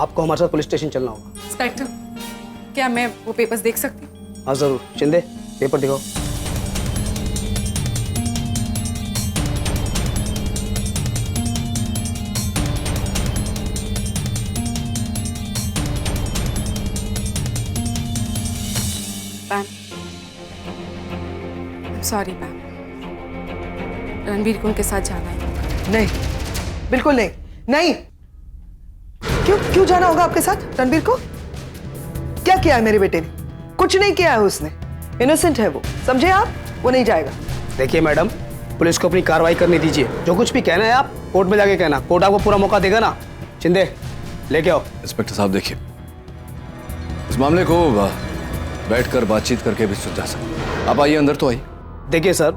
आपको हमारे साथ पुलिस स्टेशन चलना होगा। इंस्पेक्टर, क्या मैं वो पेपर्स देख सकती हूँ? हाँ जरूर। शिंदे, पेपर दिखाओ। मैम, सॉरी मैम, रणबीर को उनके साथ जाना है। नहीं, बिल्कुल नहीं, नहीं। क्यों जाना होगा आपके साथ रणबीर को? क्या किया है मेरे बेटे ने? कुछ नहीं किया है उसने। इनोसेंट है वो, समझे आप? वो नहीं जाएगा। देखिए मैडम, पुलिस को अपनी कार्रवाई करने दीजिए। जो कुछ भी कहना है आप कोर्ट में जाके कहना, कोर्ट आपको पूरा मौका देगा ना। शिंदे, लेके आओ। इंस्पेक्टर साहब देखिए, इस मामले को बैठकर बातचीत करके भी सुलझा सकते। आप आइए अंदर तो आइए। देखिए सर,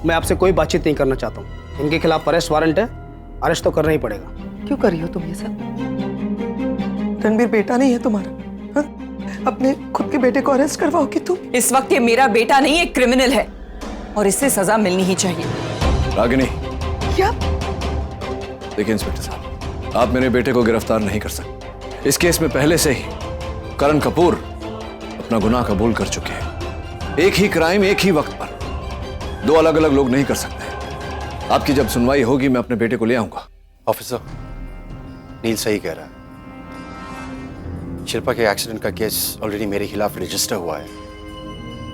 मैं आपसे कोई बातचीत नहीं करना चाहता हूँ। इनके खिलाफ अरेस्ट वारंट है, अरेस्ट तो करना ही पड़ेगा। क्यों कर रही हो तुम ये सब? रणबीर बेटा नहीं है तुम्हारा? हा? अपने खुद के बेटे को अरेस्ट करवाओगी तुम? इस वक्त ये मेरा बेटा नहीं, एक क्रिमिनल है और इससे सजा मिलनी ही चाहिए। रागिनी, क्या? देखिए इंस्पेक्टर साहब, आप मेरे बेटे को गिरफ्तार नहीं कर सकते। इस केस में पहले से ही करण कपूर अपना गुनाह कबूल कर चुके हैं। एक ही क्राइम एक ही वक्त पर दो अलग अलग लोग नहीं कर सकते। आपकी जब सुनवाई होगी मैं अपने बेटे को ले आऊंगा। ऑफिसर, नील सही कह रहा है। शिल्पा के एक्सीडेंट का केस ऑलरेडी मेरे खिलाफ रजिस्टर हुआ है।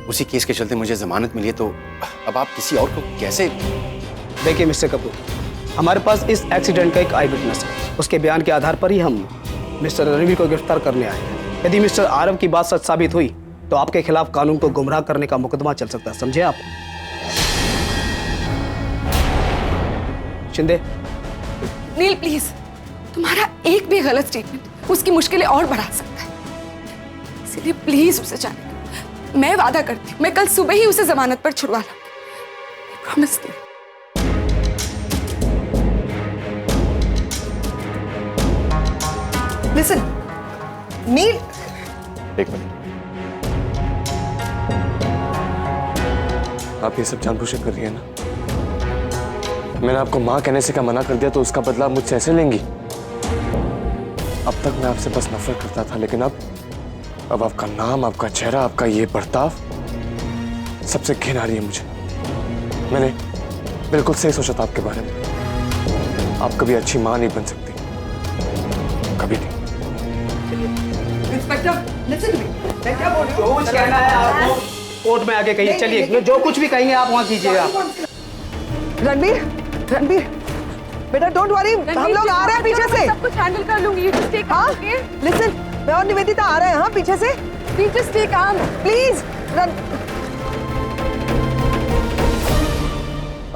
उसी केस के चलते मुझे जमानत मिली है, तो अब आप किसी और को कैसे? देखिए मिस्टर कपूर, हमारे पास इस एक्सीडेंट का एक आई विटनेस है। उसके बयान के आधार पर ही हम मिस्टर रणवीर को गिरफ्तार करने आए हैं। यदि मिस्टर आरव की बात सच साबित हुई तो आपके खिलाफ कानून को गुमराह करने का मुकदमा चल सकता है, समझे आप? शिंदे। नील प्लीज, तुम्हारा एक भी गलत स्टेटमेंट उसकी मुश्किलें और बढ़ा सकता है, इसलिए प्लीज उसे जाने दो। मैं वादा करती हूँ, मैं कल सुबह ही उसे जमानत पर छुड़वा लूंगी। प्रॉमिस नील। लिसन, नील। एक मिनट, आप ये सब जानबूझकर कर रही है ना? मैंने आपको माँ कहने से क्या मना कर दिया तो उसका बदला आप मुझसे ऐसे लेंगी? अब तक मैं आपसे बस नफरत करता था, लेकिन अब आपका नाम, आपका चेहरा, आपका ये बर्ताव, सबसे घिन आ रही है मुझे। मैंने बिल्कुल सही सोचा था आपके बारे में। आप कभी अच्छी माँ नहीं बन सकती, कभी नहीं। Inspector, listen to me. मैं क्या बोल रही हूँ? जो कुछ कहना है आपको कोर्ट में आके कहिए। चलिए, जो कुछ भी कहेंगे आप वहाँ कीजिएगा। रणबीर, रणबीर, बेटा डोंट वरी, हम लोग आ रहे हैं पीछे से। सब कुछ हैंडल कर लूंगी। यू जस्ट टेक काम, ओके? लिसन, मैं और निवेदिता आ रहे हैं, हाँ, पीछे से। यू जस्ट टेक काम, प्लीज।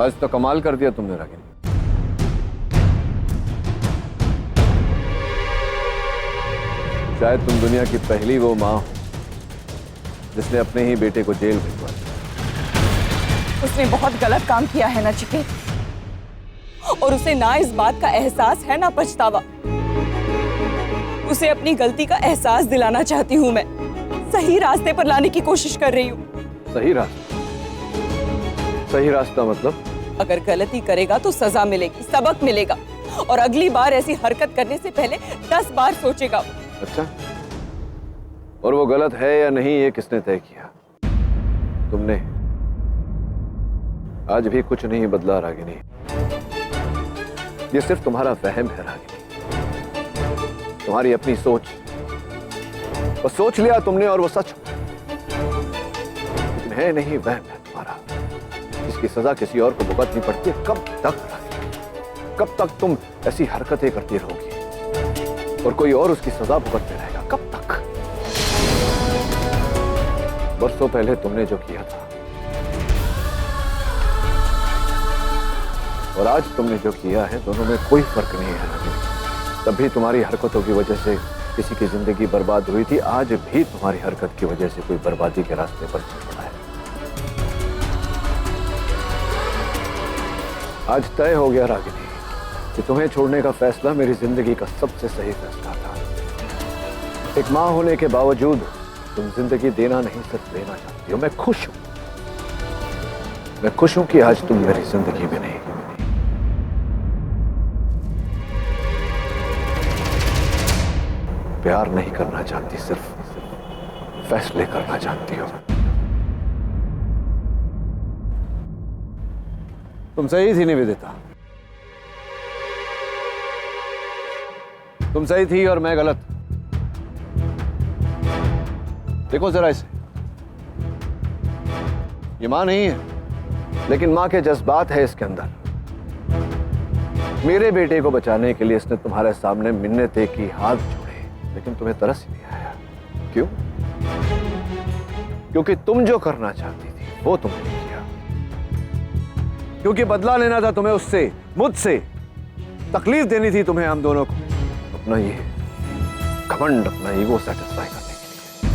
आज तो कमाल कर दिया तुमने रागिनी। शायद तुम दुनिया की पहली वो माँ हो जिसने अपने ही बेटे को जेल भिजवा दिया। उसने बहुत गलत काम किया है ना चिके, और उसे ना इस बात का एहसास है ना पछतावा। उसे अपनी गलती का एहसास दिलाना चाहती हूँ मैं। सही रास्ते पर लाने की कोशिश कर रही हूँ। सही रास्ता? सही रास्ता मतलब? अगर गलती करेगा तो सजा मिलेगी, सबक मिलेगा, और अगली बार ऐसी हरकत करने से पहले 10 बार सोचेगा। अच्छा, और वो गलत है या नहीं ये किसने तय किया? तुमने। आज भी कुछ नहीं बदला रागिनी। ये सिर्फ तुम्हारा वहम है रागिनी, तुम्हारी अपनी सोच। और सोच लिया तुमने और वो सच लेकिन है नहीं, वहम है तुम्हारा। इसकी सजा किसी और को भुगतनी पड़ती है। कब तक रागिनी? कब तक तुम ऐसी हरकतें करती रहोगी और कोई और उसकी सजा भुगतते रहेगा? कब तक? बरसों पहले तुमने जो किया था और आज तुमने जो किया है, दोनों में कोई फर्क नहीं है रागिनी। तब भी तुम्हारी हरकतों की वजह से किसी की जिंदगी बर्बाद हुई थी, आज भी तुम्हारी हरकत की वजह से कोई बर्बादी के रास्ते पर चल पड़ा है। आज तय हो गया रागिनी कि तुम्हें छोड़ने का फैसला मेरी जिंदगी का सबसे सही फैसला था। एक माँ होने के बावजूद तुम जिंदगी देना नहीं, सिर्फ लेना चाहती हो। मैं खुश हूं, मैं खुश हूं कि आज तुम मेरी जिंदगी में नहीं। प्यार नहीं करना जानती, सिर्फ फैसले करना जानती हो। तुम सही थी निवेदिता, तुम सही थी और मैं गलत। देखो जरा इसे, ये मां नहीं है, लेकिन मां के जज्बात है इसके अंदर। मेरे बेटे को बचाने के लिए इसने तुम्हारे सामने मिन्नतें की, हाथ जोड़े, लेकिन तुम्हें तरस ही नहीं आया। क्यों? क्योंकि तुम जो करना चाहती थी वो तुमने किया, क्योंकि बदला लेना था तुम्हें उससे, मुझसे। तकलीफ देनी थी तुम्हें हम दोनों को, अपना ये घमंड, अपना ईगो सेटिस्फाई करने के लिए।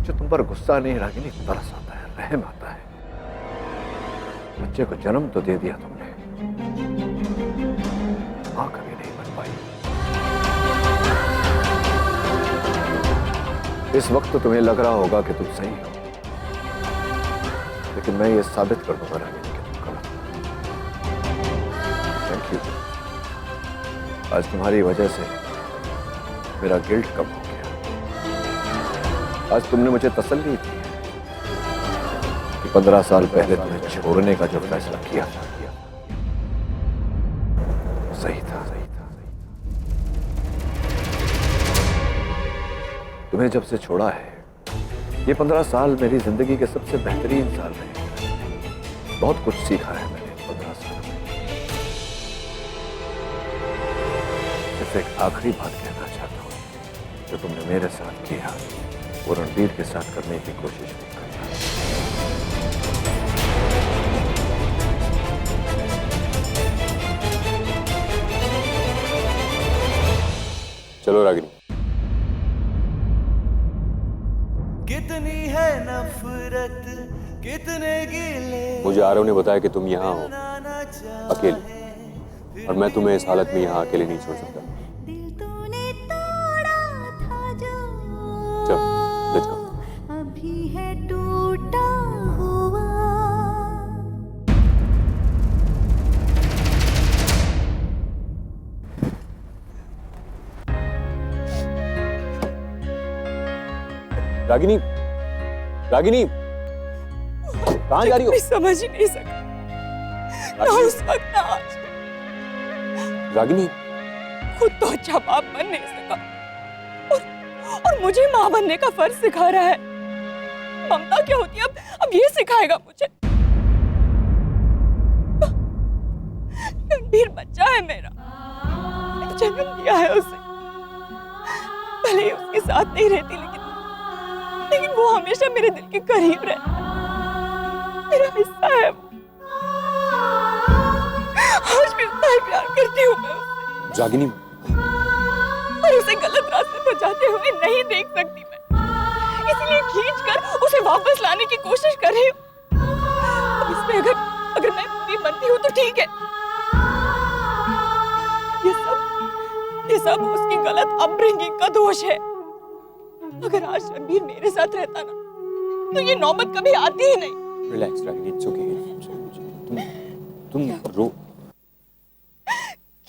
जो तुम पर गुस्सा नहीं रागिनी, तरस आता है, रहम आता है। बच्चे को जन्म तो दे दिया तुमने, मां कभी नहीं बन पाई। इस वक्त तो तुम्हें लग रहा होगा कि तुम सही हो, लेकिन मैं ये साबित कर दूंगा रागिनी कि तुम गलत हो। Thank you. आज तुम्हारी वजह से मेरा गिल्ट कम हो गया। आज तुमने मुझे तसल्ली दी कि 15 साल पहले तुम्हें छोड़ने का जो फैसला किया था, सही था। तुम्हें जब से छोड़ा है, ये 15 साल मेरी जिंदगी के सबसे बेहतरीन साल रहे। बहुत कुछ सीखा है मैंने 15 साल में। सिर्फ एक आखिरी बात कहना चाहता हूं, जो तुमने मेरे साथ किया वो रणबीर के साथ करने की कोशिश नहीं करना। चलो रागिनी। कितनी है नफरत, कितने गिले। मुझे आरव ने बताया कि तुम यहाँ हो अकेले, और मैं तुम्हें इस हालत में यहाँ अकेले नहीं छोड़ सकता। चलो, लेट्स गो। अभी है टूटा हुआ। रागिनी, रागिनी, कहाँ जा रही हो? मैं समझ ही नहीं सका, ना उस वक्त ना आज। रागिनी, खुद तो अच्छा बाप बन नहीं सका, और मुझे माँ बनने का फर्ज सिखा रहा है। ममता क्या होती है अब ये सिखाएगा मुझे। रणबीर बच्चा है मेरा, जन्म दिया है उसे। भले ही उसके साथ नहीं रहती, लेकिन वो हमेशा मेरे दिल के करीब रहता है, मेरा हिस्सा है वो। आज भी उतना ही प्यार करती हूँ मैं उससे। रागिनी, और उसे गलत रास्ते पर जाते हुए नहीं देख सकती मैं, इसलिए खींचकर उसे वापस लाने की कोशिश कर रही हूँ। अब इसमें अगर मैं बुरी बनती हूँ तो ठीक है। ये सब उसकी गलत अपब्रिंगिंग का दोष है। अगर आज रणबीर मेरे साथ रहता ना, तो ये नौबत कभी आती ही नहीं। Relax Ragini, it's okay. तुम रो।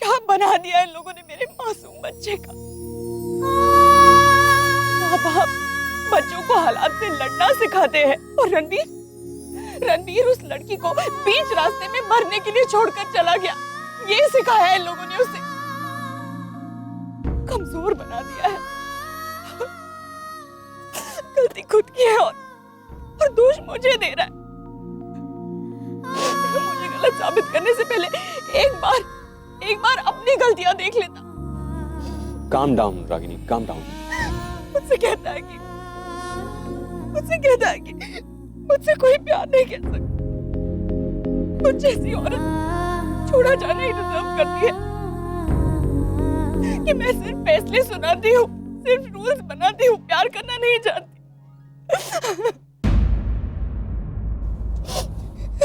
क्या बना दिया इन लोगों ने मेरे मासूम बच्चे का। माँ बाप बच्चों को हालात से लड़ना सिखाते हैं, और रणबीर उस लड़की को बीच रास्ते में मरने के लिए छोड़कर चला गया। ये सिखाया है इन लोगों ने उसे, कमजोर बना दिया है। गलती खुद की है, और दोष मुझे दे रहा है। मुझे गलत साबित करने से पहले एक बार अपनी गलतियां देख लेता। Calm down Ragini, calm down. मुझसे कहता है कि मुझसे कोई प्यार नहीं कर सकता। मुझ जैसी औरत छोड़ा जाना ही डिजर्व करती है। कि मैं सिर्फ फैसले सुनाती हूँ, सिर्फ रूल्स बनाती हूँ, प्यार करना नहीं जानती।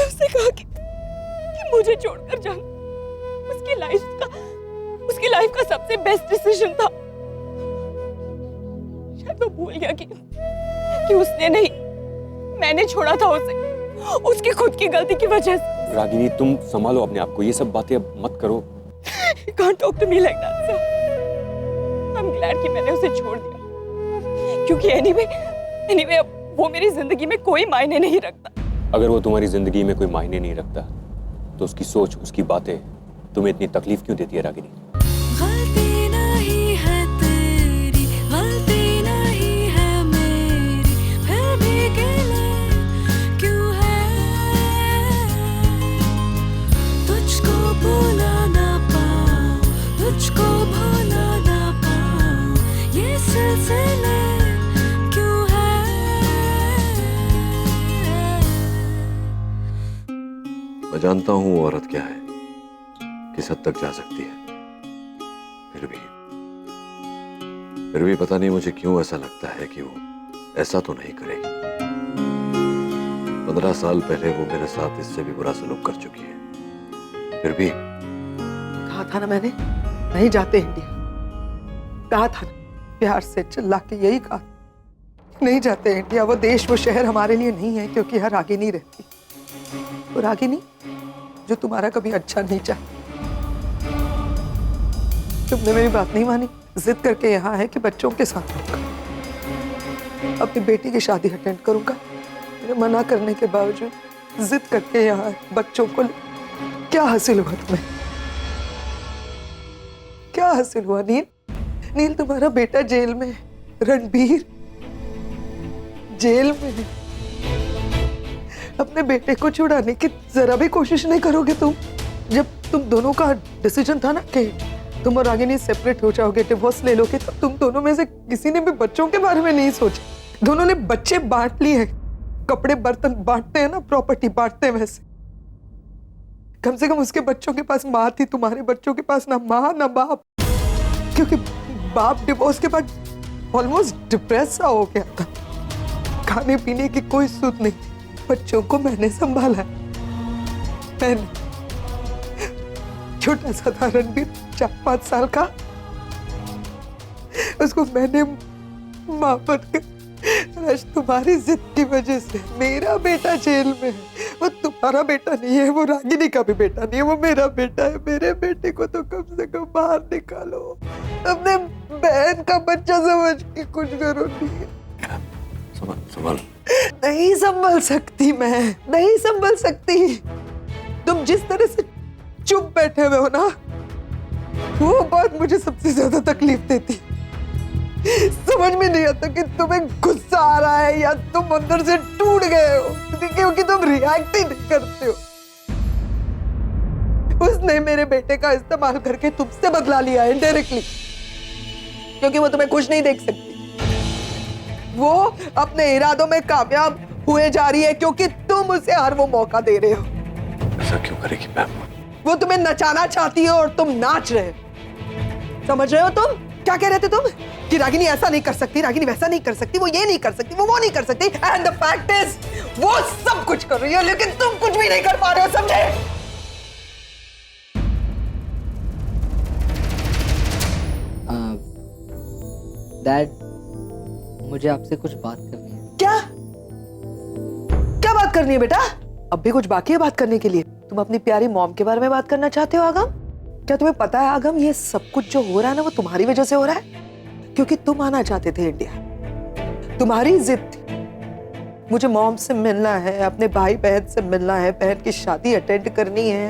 उसने कहा कि मुझे छोड़कर जाना उसकी लाइफ का सबसे बेस्ट डिसीजन था। शायद वो भूल गया कि उसने नहीं, मैंने छोड़ा था उसे, उसकी खुद की गलती की वजह से। रागिनी, तुम संभालो अपने आप को, ये सब बातें अब मत करो। You can't talk to me like that, sir. I'm glad कि मैंने उसे छोड़ दिया, क्योंकि anyway अब वो मेरी जिंदगी में कोई मायने नहीं रखता। अगर वो तुम्हारी जिंदगी में कोई मायने नहीं रखता तो उसकी सोच, उसकी बातें तुम्हें इतनी तकलीफ क्यों देती है रागिनी? गलती नहीं है तेरी, गलती नहीं है मेरी, फिर भी गिले क्यों है? तुझको भुला ना पाऊं, तुझको भुला ना पाऊं, ये सिलसिले क्यों है? मैं जानता हूं वो औरत क्या है, किस हद तक जा सकती है। फिर भी पता नहीं मुझे क्यों ऐसा लगता है कि वो ऐसा तो नहीं करेगी। 15 साल पहले वो मेरे साथ इससे भी बुरा सलूक कर चुकी है। फिर भी कहा था ना मैंने, नहीं जाते इंडिया। कहा था ना, प्यार से चिल्ला के यही कहा, नहीं जाते इंडिया। वो देश, वो शहर हमारे लिए नहीं है, क्योंकि यहाँ रागिनी रहती। वो रागिनी जो तुम्हारा कभी अच्छा नहीं चाहती। तुमने मेरी बात नहीं मानी, जिद करके यहाँ है कि बच्चों के साथ रहूंगा, अपनी बेटी की शादी अटेंड करूंगा। मेरे मना करने के बावजूद जिद करके यहाँ है, बच्चों को। क्या हासिल हुआ तुम्हें? क्या हासिल हुआ नील? नील, तुम्हारा बेटा जेल में है, रणबीर जेल में है। अपने बेटे को छुड़ाने की जरा भी कोशिश नहीं करोगे तुम? जब तुम दोनों का डिसीजन था ना कि तुम और रागिनी सेपरेट हो जाओगे, डिवोर्स ले लोगे, तब तुम दोनों में से किसी ने भी बच्चों के बारे में नहीं सोचा। दोनों ने बच्चे बांट लिए हैं, कपड़े बर्तन बांटते हैं ना, प्रॉपर्टी बांटते हैं। वैसे कम से कम उसके बच्चों के पास माँ थी, तुम्हारे बच्चों के पास ना माँ ना बाप। क्योंकि बाप डिवोर्स के बाद ऑलमोस्ट डिप्रेस सा हो गया था, खाने पीने की कोई सुध नहीं थी। बच्चों को मैंने संभाला, मैंने। छोटा सा था रणबीर, 4-5 साल का, उसको मैंने माँ बनकर। आज तुम्हारी जिद की वजह से मेरा बेटा जेल में है। वो तुम्हारा बेटा नहीं है, वो रागिनी का भी बेटा नहीं है, वो मेरा बेटा है। मेरे बेटे को तो कम से कम बाहर निकालो, अपने बहन का बच्चा समझ के कुछ करो। संभल नहीं संभल सकती मैं, नहीं संभल सकती। तुम जिस तरह से चुप बैठे हुए हो ना, वो बात मुझे सबसे ज्यादा तकलीफ देती। समझ में नहीं आता कि तुम्हें गुस्सा आ रहा है या तुम अंदर से टूट गए हो, क्योंकि तुम रिएक्ट ही नहीं करते हो। उसने मेरे बेटे का इस्तेमाल करके तुमसे बदला लिया है इनडायरेक्टली, क्योंकि वो तुम्हें खुश नहीं देख सकती। वो अपने इरादों में कामयाब हुए जा रही है, क्योंकि तुम उसे हर वो मौका दे रहे हो। ऐसा क्यों करेगी मैम? वो तुम्हें नचाना चाहती है और तुम नाच रहे हो। समझ रहे हो तुम? क्या कह रहे थे तुम? कि रागिनी ऐसा नहीं कर सकती, रागिनी वैसा नहीं कर सकती, वो ये नहीं कर सकती, वो नहीं कर सकती। एंड द फैक्ट इज वो सब कुछ कर रही है, लेकिन तुम कुछ भी नहीं कर पा रहे हो, समझे? डैड, मुझे आपसे कुछ बात करनी है। क्या क्या बात करनी है बेटा? अब भी कुछ बाकी है बात करने के लिए? तुम अपनी प्यारी मॉम के बारे में बात करना चाहते हो आगम? क्या तुम्हें पता है आगम, ये सब कुछ जो हो रहा है ना, वो तुम्हारी वजह से हो रहा है, क्योंकि तुम आना चाहते थे इंडिया। तुम्हारी जिद थी, मुझे मॉम से मिलना है, अपने भाई बहन से मिलना है, बहन की शादी अटेंड करनी है।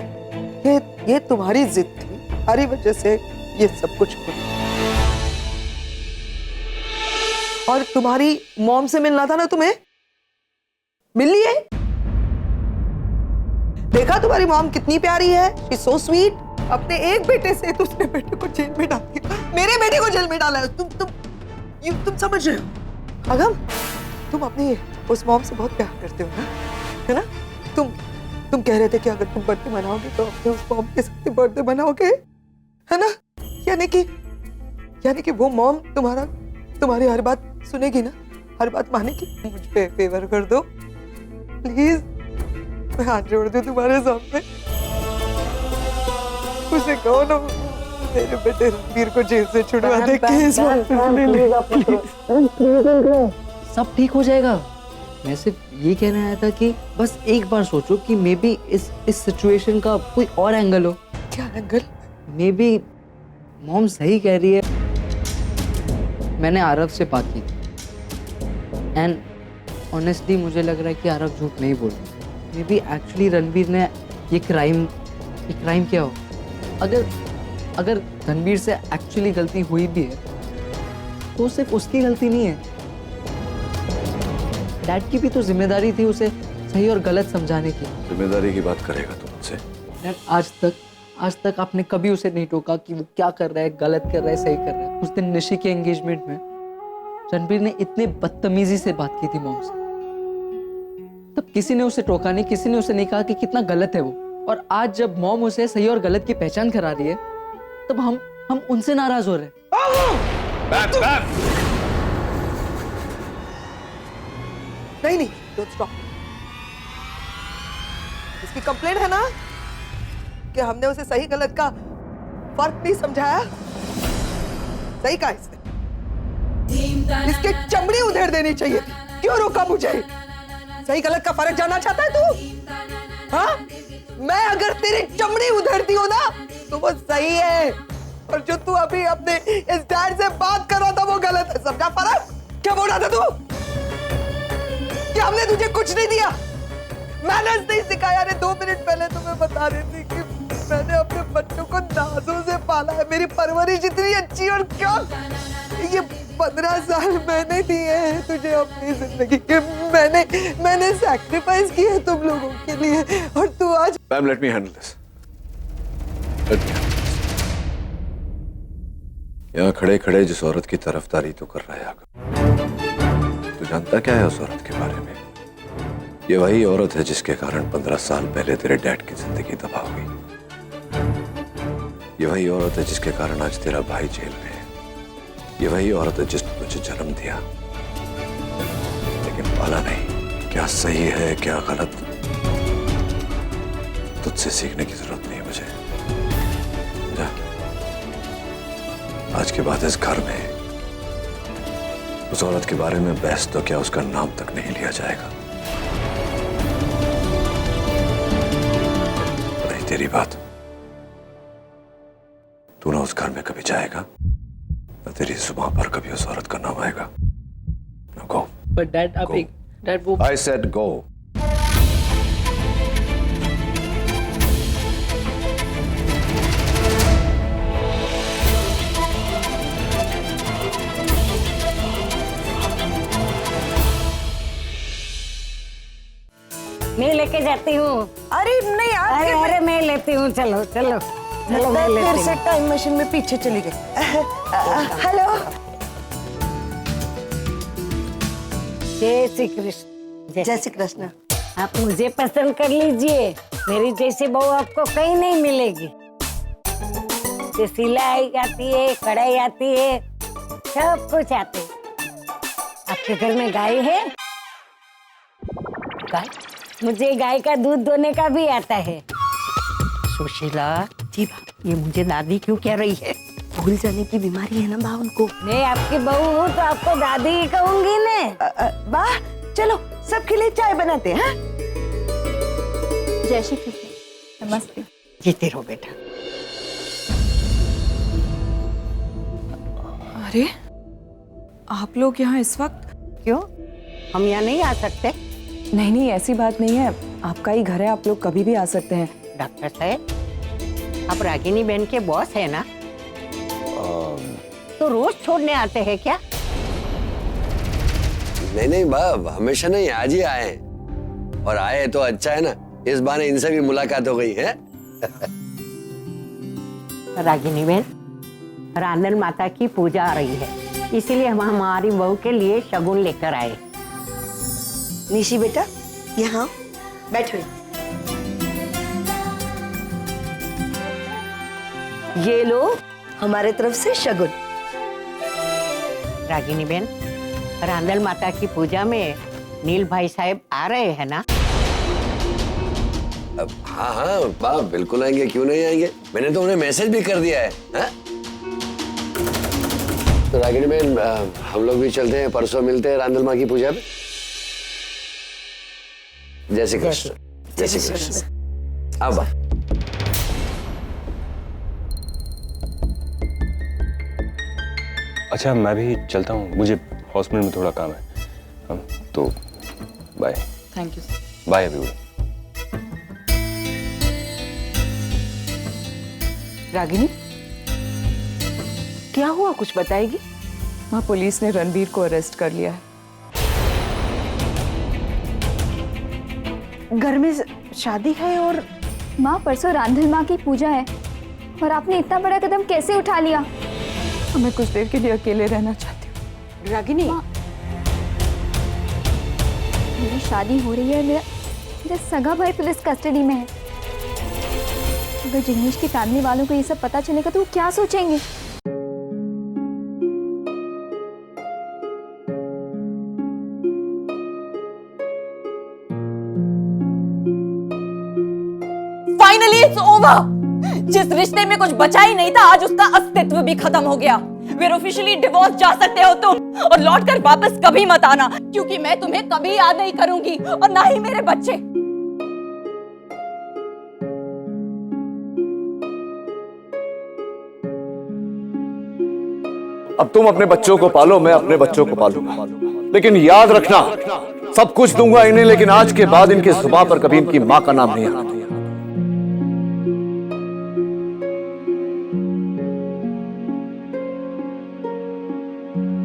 ये तुम्हारी जिद थी, तुम्हारी वजह से ये सब कुछ हो रहा है। और तुम्हारी मॉम से मिलना था ना तुम्हें, मिल लिए। देखा तुम्हारी मॉम कितनी प्यारी है, शी सो स्वीट। अपने एक बेटे से दूसरे बेटे को जेल में डाल दिया, मेरे बेटे को जेल में डाला है। तुम समझ रहे हो अगम? तुम अपनी उस मॉम से बहुत प्यार करते हो ना, है ना? तुम कह रहे थे कि अगर तुम बर्थडे मनाओगे तो अपने उस मॉम के साथ बर्थडे मनाओगे, है ना? यानी कि वो मॉम तुम्हारी हर बात सुनेगी ना, हर बात मानेगी। मुझ पे फेवर कर दो प्लीज, मैं हाथ जोड़ दूं तुम्हारे सामने। उसे कहो ना मेरे बेटे रणबीर को जेल से छुड़वा दे, केस वापस ले ले। सब ठीक हो जाएगा। मैं सिर्फ ये कहना आया था कि बस एक बार सोचो कि मे बी इस सिचुएशन का कोई और एंगल हो। क्या एंगल? मे बी मॉम सही कह रही है। मैंने आरव से बात की थी एंड ऑनेस्टली मुझे लग रहा है कि आरव झूठ नहीं बोल रहा। मे बी एक्चुअली रणबीर ने ये क्राइम किया हो। अगर रणबीर से एक्चुअली गलती हुई भी है तो सिर्फ उसकी गलती नहीं है, डैड की भी तो जिम्मेदारी थी उसे सही और गलत समझाने की। जिम्मेदारी की बात करेगा तू मुझसे? डैड आज तक आपने कभी उसे नहीं टोका कि वो क्या कर रहा है, गलत कर रहा है, सही कर रहा है। उस दिन निशी के एंगेजमेंट में रणबीर ने इतने बदतमीजी से बात की थी मॉम से, तब किसी ने उसे टोका नहीं, किसी ने उसे नहीं कहा कि कितना गलत है वो। और आज जब मॉम उसे सही और गलत की पहचान करा रही है तब हम उनसे नाराज हो रहे हैं। नहीं, डोंट स्टॉप। इसकी कंप्लेंट है ना कि हमने उसे सही गलत का फर्क नहीं समझाया। सही कहा इसने, इसके चमड़ी उधेड़ देनी चाहिए थी। क्यों रोका मुझे? सही गलत का फर्क जानना चाहता है तू? हाँ, मैं अगर तेरी चमड़ी उधेड़ती हूँ ना तो वो सही है, और जो तू अभी अपने इस डैड से बात कर रहा था वो गलत है। समझा फर्क? क्या बोल रहा था तू? कि हमने तुझे कुछ नहीं दिया, मैनर्स नहीं सिखाया। अरे 2 मिनट पहले तो मैं बता रही थी कि मैंने अपने बच्चों को नाजों से पाला है, मेरी परवरिश इतनी अच्छी। और क्या ये 15 साल मैंने दिए हैं तुझे अपनी जिंदगी के, मैंने सैक्रिफाइस किए हैं तुम लोगों के लिए, और तू आज। Ma'am let me handle this. यहाँ खड़े खड़े जिस औरत की तरफदारी तो कर रहा है आगे, तू जानता क्या है उस औरत के बारे में? ये वही औरत है जिसके कारण 15 साल पहले तेरे डैड की जिंदगी तबाह हुई। ये वही औरत है जिसके कारण आज तेरा भाई जेल में है। ये वही औरत है जिसने तुझे जन्म दिया लेकिन पाला नहीं। क्या सही है क्या गलत, तुझसे सीखने की जरूरत नहीं है मुझे। जा, आज के बाद इस घर में उस औरत के बारे में बहस तो क्या, उसका नाम तक नहीं लिया जाएगा। नहीं तेरी बात, तू ना उस घर में कभी जाएगा ना तेरी जुबान पर कभी उस औरत का नाम आएगा। Now go. बट डैड आप एक डैड वो I said go. मैं लेके जाती हूँ। अरे नहीं यार, अरे मैं लेती हूँ। चलो चलो चलो, मैं फिर लेती से हूँ। टाइम मशीन में पीछे चली गई। हेलो, जय श्री कृष्ण। जय श्री कृष्ण। आप मुझे पसंद कर लीजिए, मेरी जैसी बहू आपको कहीं नहीं मिलेगी। जो सिलाई आती है, कढ़ाई आती है, सब कुछ आती है। आपके घर में गाय है? गाय? मुझे गाय का दूध दोने का भी आता है। सुशीला जी, ये मुझे दादी क्यों कह रही है? भूल जाने की बीमारी है ना बा उनको। मैं आपकी बहू हूँ तो आपको दादी ही कहूंगी ना। बा चलो सबके लिए चाय बनाते हैं। जय श्री कृष्ण। नमस्ते। जीते रहो बेटा। अरे आप लोग यहाँ इस वक्त? क्यों, हम यहाँ नहीं आ सकते? नहीं, ऐसी बात नहीं है, आपका ही घर है, आप लोग कभी भी आ सकते हैं। डॉक्टर साहब, आप रागिनी बहन के बॉस है ना? तो रोज छोड़ने आते हैं क्या? नहीं बाब, हमेशा नहीं, आज ही आए हैं। और आए तो अच्छा है ना, इस बहाने इनसे भी मुलाकात हो गई है। रागिनी बहन, रांदल माता की पूजा आ रही है, इसीलिए हम हमारी बहू के लिए शगुन लेकर आए। निशी बेटा, यहाँ बैठो। ये लो हमारे तरफ से शगुन। रागिनी बहन, रांदल माता की पूजा में नील भाई साहब आ रहे हैं ना? हाँ बाप, बिल्कुल आएंगे, क्यों नहीं आएंगे। मैंने तो उन्हें मैसेज भी कर दिया है। तो रागिनी बहन, हम लोग भी चलते हैं, परसों मिलते हैं रांदल माँ की पूजा में। जय श्री कृष्ण। जय श्री कृष्ण। अब अच्छा मैं भी चलता हूँ, मुझे हॉस्पिटल में थोड़ा काम है। तो bye. Thank you. Bye everyone. Ragini, क्या हुआ, कुछ बताएगी? माँ, पुलिस ने रणबीर को अरेस्ट कर लिया है। घर में शादी है और माँ, परसों रांधल माँ की पूजा है और आपने इतना बड़ा कदम कैसे उठा लिया? मैं कुछ देर के लिए अकेले रहना चाहती हूँ। रागिनी, मेरी शादी हो रही है, मेरा सगा भाई पुलिस कस्टडी में है। अगर जिग्नेश की फैमिली वालों को ये सब पता चलेगा तो वो क्या सोचेंगे? Finally it's over. जिस रिश्ते में कुछ बचा ही नहीं था, आज उसका अस्तित्व भी खत्म हो गया। वे ऑफिशियली डिवोर्स, जा सकते हो तुम, और लौट कर वापस कभी मत आना, क्योंकि मैं तुम्हें कभी याद नहीं करूंगी और ना ही मेरे बच्चे। अब तुम अपने बच्चों को पालो, मैं अपने बच्चों को पालूंगा, लेकिन याद रखना सब कुछ दूंगा इन्हें, लेकिन आज के बाद इनकी जुबान पर कभी इनकी मां का नाम नहीं आना।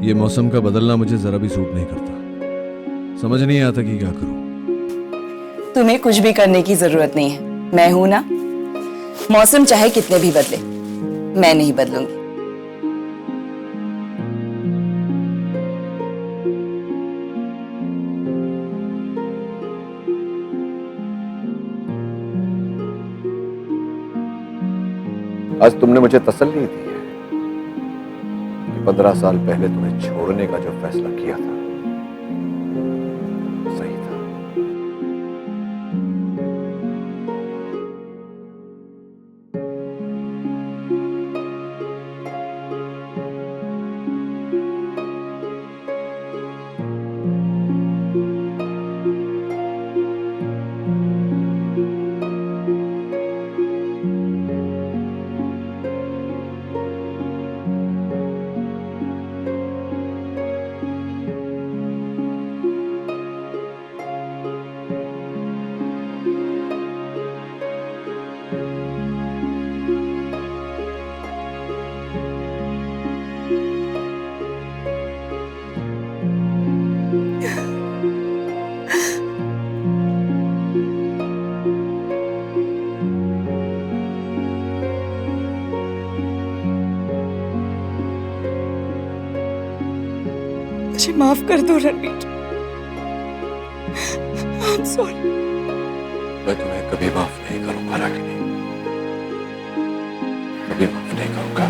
ये मौसम का बदलना मुझे जरा भी सूट नहीं करता। समझ नहीं आता कि क्या करूं। तुम्हें कुछ भी करने की जरूरत नहीं है, मैं हूं ना। मौसम चाहे कितने भी बदले, मैं नहीं बदलूंगी। आज तुमने मुझे तसल्ली दी है कि 15 साल पहले तुम्हें छोड़ने का जो फैसला किया था सही था। मुझे माफ कर दो रणबीर। I'm sorry। मैं तुम्हें कभी माफ नहीं करूंगा रागिनी, कभी माफ नहीं करूंगा।